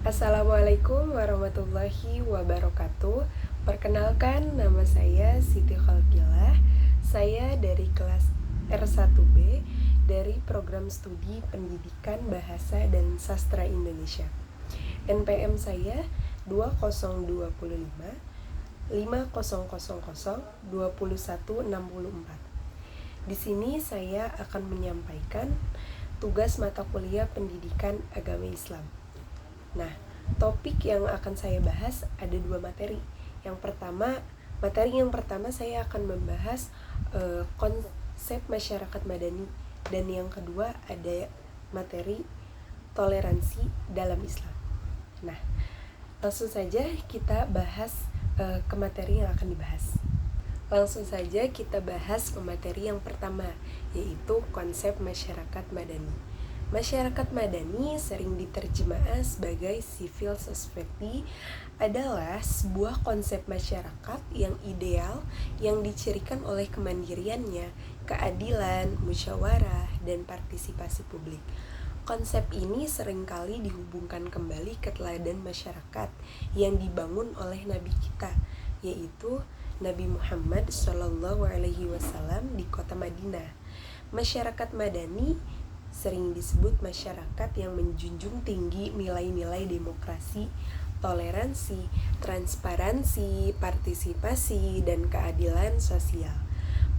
Assalamualaikum warahmatullahi wabarakatuh. Perkenalkan, nama saya Siti Khalqilah. Saya dari kelas R1B dari program studi Pendidikan Bahasa dan Sastra Indonesia. NPM saya 2025 5000 2164. Di sini saya akan menyampaikan tugas mata kuliah Pendidikan Agama Islam. Nah, topik yang akan saya bahas ada dua materi. Materi yang pertama saya akan membahas konsep masyarakat madani, dan yang kedua ada materi toleransi dalam Islam. Nah, langsung saja kita bahas ke materi yang akan dibahas. Langsung saja kita bahas ke materi yang pertama, yaitu konsep masyarakat madani. Masyarakat madani sering diterjemah sebagai civil society, adalah sebuah konsep masyarakat yang ideal yang dicirikan oleh kemandiriannya, keadilan, musyawarah, dan partisipasi publik. Konsep ini seringkali dihubungkan kembali ke teladan masyarakat yang dibangun oleh Nabi kita, yaitu Nabi Muhammad SAW di kota Madinah. Masyarakat madani sering disebut masyarakat yang menjunjung tinggi nilai-nilai demokrasi, toleransi, transparansi, partisipasi, dan keadilan sosial.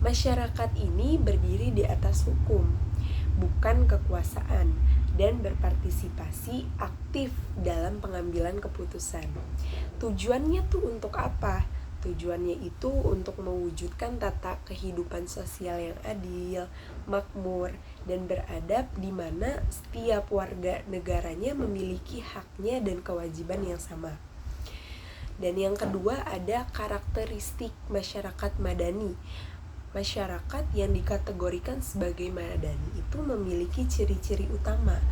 Masyarakat ini berdiri di atas hukum, bukan kekuasaan, dan berpartisipasi aktif dalam pengambilan keputusan. Tujuannya tuh untuk apa? Tujuannya itu untuk mewujudkan tata kehidupan sosial yang adil, makmur, dan beradab, di mana setiap warga negaranya memiliki haknya dan kewajiban yang sama. Dan yang kedua ada karakteristik masyarakat madani. Masyarakat yang dikategorikan sebagai madani itu memiliki ciri-ciri utama.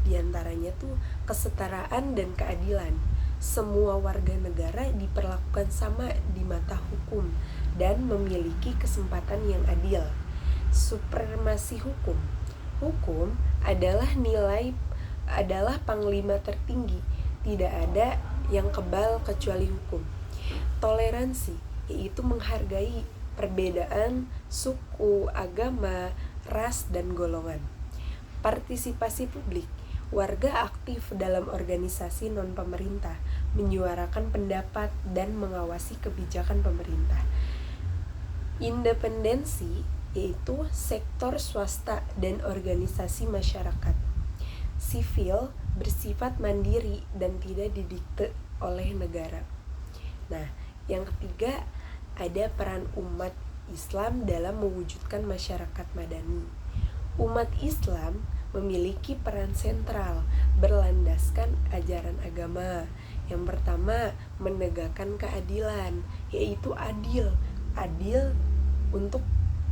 Di antaranya tuh kesetaraan dan keadilan. Semua warga negara diperlakukan sama di mata hukum dan memiliki kesempatan yang adil. Supremasi hukum. Hukum adalah panglima tertinggi. Tidak ada yang kebal kecuali hukum. Toleransi, yaitu menghargai perbedaan suku, agama, ras, dan golongan. Partisipasi publik. Warga aktif dalam organisasi non-pemerintah, menyuarakan pendapat dan mengawasi kebijakan pemerintah. Independensi, yaitu sektor swasta dan organisasi masyarakat. Sipil, bersifat mandiri dan tidak didikte oleh negara. Nah, yang ketiga ada peran umat Islam dalam mewujudkan masyarakat madani. Umat Islam memiliki peran sentral berlandaskan ajaran agama. Yang pertama, menegakkan keadilan, yaitu adil untuk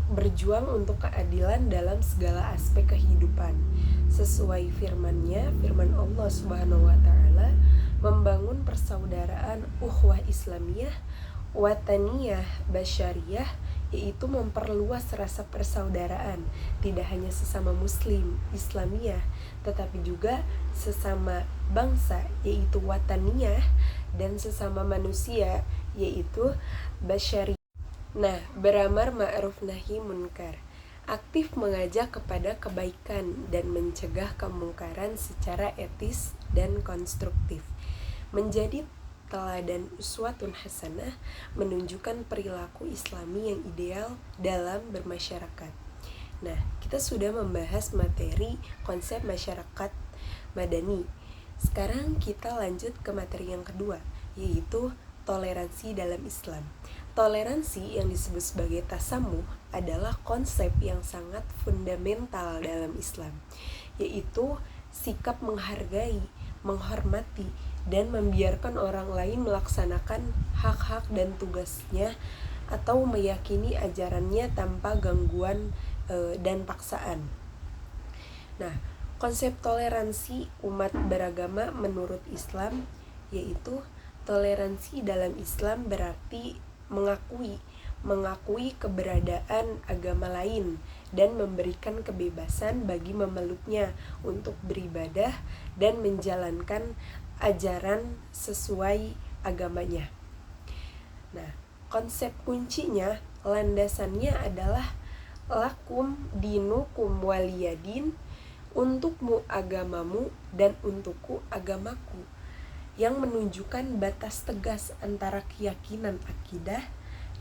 berjuang untuk keadilan dalam segala aspek kehidupan. Sesuai firman Allah Subhanahu wa taala, membangun persaudaraan ukhuwah Islamiyah, wataniyah basyariyah, yaitu memperluas rasa persaudaraan, tidak hanya sesama muslim Islamiyah, tetapi juga sesama bangsa, yaitu wataniyah, dan sesama manusia, yaitu basyariyah. Nah, beramar ma'ruf nahi munkar, aktif mengajak kepada kebaikan dan mencegah kemungkaran secara etis dan konstruktif. Menjadi teladan uswatun hasanah, menunjukkan perilaku Islami yang ideal dalam bermasyarakat. Nah, kita sudah membahas materi konsep masyarakat madani. Sekarang kita lanjut ke materi yang kedua, yaitu toleransi dalam Islam. Toleransi yang disebut sebagai tasamuh adalah konsep yang sangat fundamental dalam Islam, yaitu sikap menghargai, menghormati, dan membiarkan orang lain melaksanakan hak-hak dan tugasnya atau meyakini ajarannya tanpa gangguan dan paksaan. Nah, konsep toleransi umat beragama menurut Islam, yaitu toleransi dalam Islam berarti mengakui keberadaan agama lain dan memberikan kebebasan bagi memeluknya untuk beribadah dan menjalankan ajaran sesuai agamanya. Nah, konsep kuncinya, landasannya adalah lakum dinukum waliyadin, untukmu agamamu dan untukku agamaku, yang menunjukkan batas tegas antara keyakinan akidah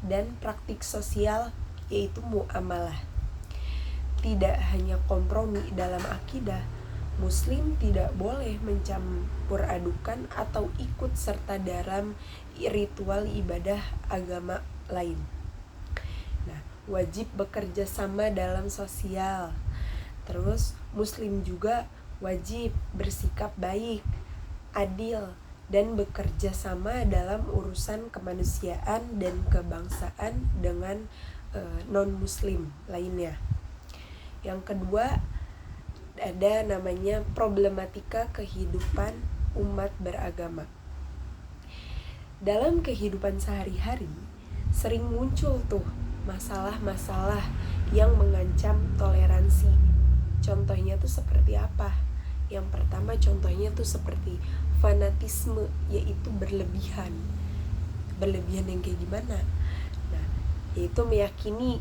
dan praktik sosial, yaitu muamalah. Tidak hanya kompromi dalam akidah, Muslim tidak boleh mencampur adukan atau ikut serta dalam ritual ibadah agama lain. Nah, wajib bekerja sama dalam sosial. Terus Muslim juga wajib bersikap baik, adil, dan bekerja sama dalam urusan kemanusiaan dan kebangsaan dengan non-Muslim lainnya. Yang kedua, ada namanya problematika kehidupan umat beragama. Dalam kehidupan sehari-hari, sering muncul tuh masalah-masalah yang mengancam toleransi. Contohnya tuh seperti apa? Yang pertama contohnya tuh seperti fanatisme, yaitu berlebihan. Berlebihan yang kayak gimana? Nah, yaitu meyakini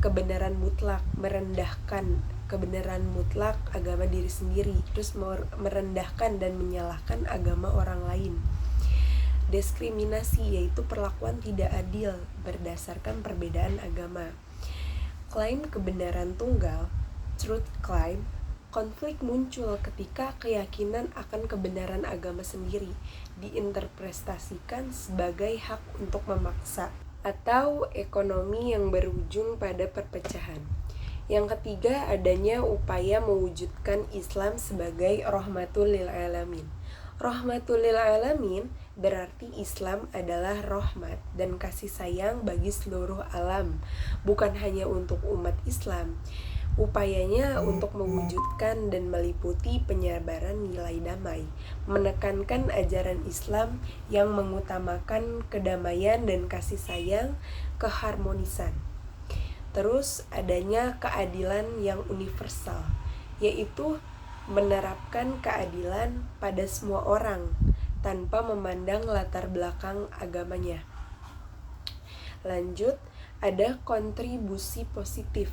kebenaran mutlak, merendahkan kebenaran mutlak agama diri sendiri, terus merendahkan dan menyalahkan agama orang lain. Diskriminasi, yaitu perlakuan tidak adil berdasarkan perbedaan agama. Klaim kebenaran tunggal, truth claim. Konflik muncul ketika keyakinan akan kebenaran agama sendiri diinterpretasikan sebagai hak untuk memaksa, atau ekonomi yang berujung pada perpecahan. Yang ketiga, adanya upaya mewujudkan Islam sebagai rahmatul lil alamin. Rahmatul lil alamin berarti Islam adalah rahmat dan kasih sayang bagi seluruh alam, bukan hanya untuk umat Islam. Upayanya untuk mewujudkan dan meliputi penyebaran nilai damai, menekankan ajaran Islam yang mengutamakan kedamaian dan kasih sayang, keharmonisan. Terus adanya keadilan yang universal, yaitu menerapkan keadilan pada semua orang tanpa memandang latar belakang agamanya. Lanjut, ada kontribusi positif.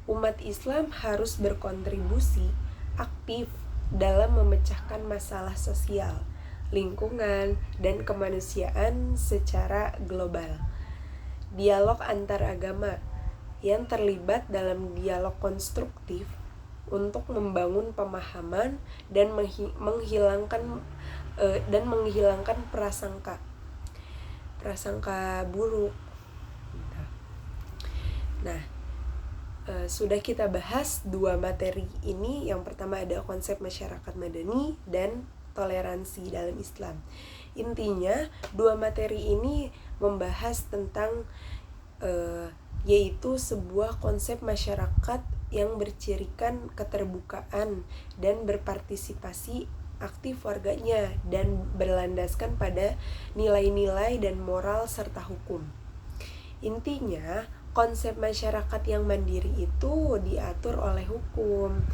Umat Islam harus berkontribusi aktif dalam memecahkan masalah sosial, lingkungan, dan kemanusiaan secara global. Dialog antar agama yang terlibat dalam dialog konstruktif untuk membangun pemahaman dan menghilangkan prasangka buruk. Nah, sudah kita bahas dua materi ini. Yang pertama ada konsep masyarakat madani dan toleransi dalam Islam. Intinya dua materi ini membahas tentang yaitu sebuah konsep masyarakat yang bercirikan keterbukaan dan berpartisipasi aktif warganya dan berlandaskan pada nilai-nilai dan moral serta hukum. Intinya, konsep masyarakat yang mandiri itu diatur oleh hukum,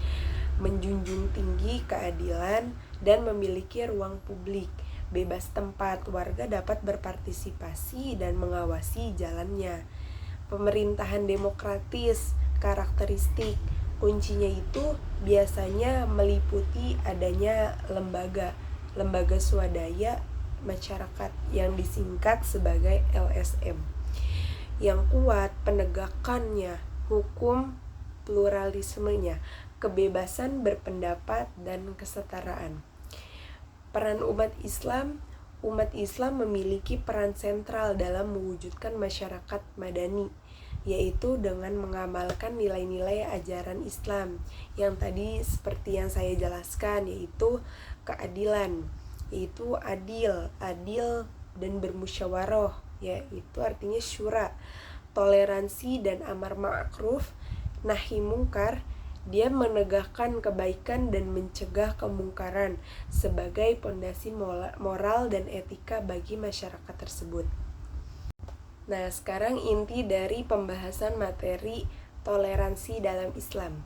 menjunjung tinggi keadilan, dan memiliki ruang publik bebas tempat warga dapat berpartisipasi dan mengawasi jalannya. Pemerintahan demokratis, karakteristik kuncinya itu biasanya meliputi adanya lembaga swadaya masyarakat yang disingkat sebagai LSM. Yang kuat penegakannya, hukum, pluralismenya, kebebasan berpendapat, dan kesetaraan. Peran umat Islam memiliki peran sentral dalam mewujudkan masyarakat madani, yaitu dengan mengamalkan nilai-nilai ajaran Islam yang tadi seperti yang saya jelaskan, yaitu keadilan, yaitu adil dan bermusyawarah, yaitu artinya syura, toleransi dan amar ma'ruf nahi mungkar. Dia menegakkan kebaikan dan mencegah kemungkaran sebagai pondasi moral dan etika bagi masyarakat tersebut. Nah, sekarang inti dari pembahasan materi toleransi dalam Islam.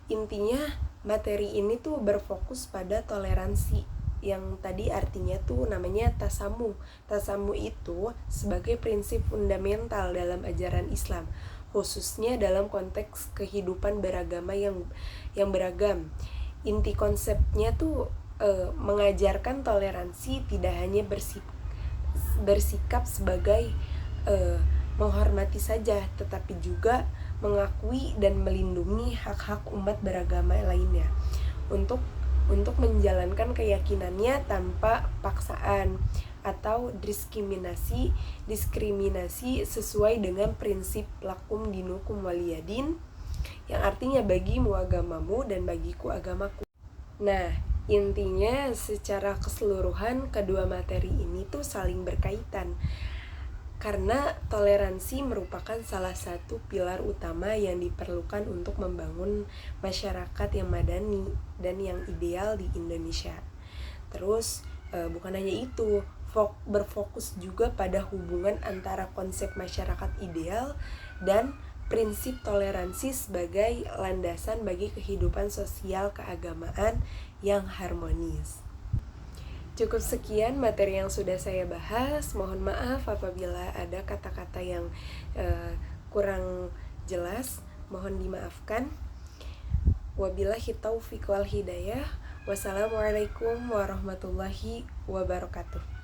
Intinya materi ini tuh berfokus pada toleransi, yang tadi artinya tuh namanya tasamu. Tasamu itu sebagai prinsip fundamental dalam ajaran Islam, khususnya dalam konteks kehidupan beragama yang beragam. Inti konsepnya tuh mengajarkan toleransi, tidak hanya bersikap sebagai menghormati saja, tetapi juga mengakui dan melindungi hak-hak umat beragama lainnya untuk menjalankan keyakinannya tanpa paksaan atau diskriminasi sesuai dengan prinsip lakum dinukum waliyadin, yang artinya bagimu agamamu dan bagiku agamaku. Nah, intinya secara keseluruhan kedua materi ini tuh saling berkaitan, karena toleransi merupakan salah satu pilar utama yang diperlukan untuk membangun masyarakat yang madani dan yang ideal di Indonesia. Terus bukan hanya itu, berfokus juga pada hubungan antara konsep masyarakat ideal dan prinsip toleransi sebagai landasan bagi kehidupan sosial keagamaan yang harmonis. Cukup sekian materi yang sudah saya bahas. Mohon maaf apabila ada kata-kata yang kurang jelas, mohon dimaafkan. Wabillahi taufiq wal hidayah. Wassalamualaikum warahmatullahi wabarakatuh.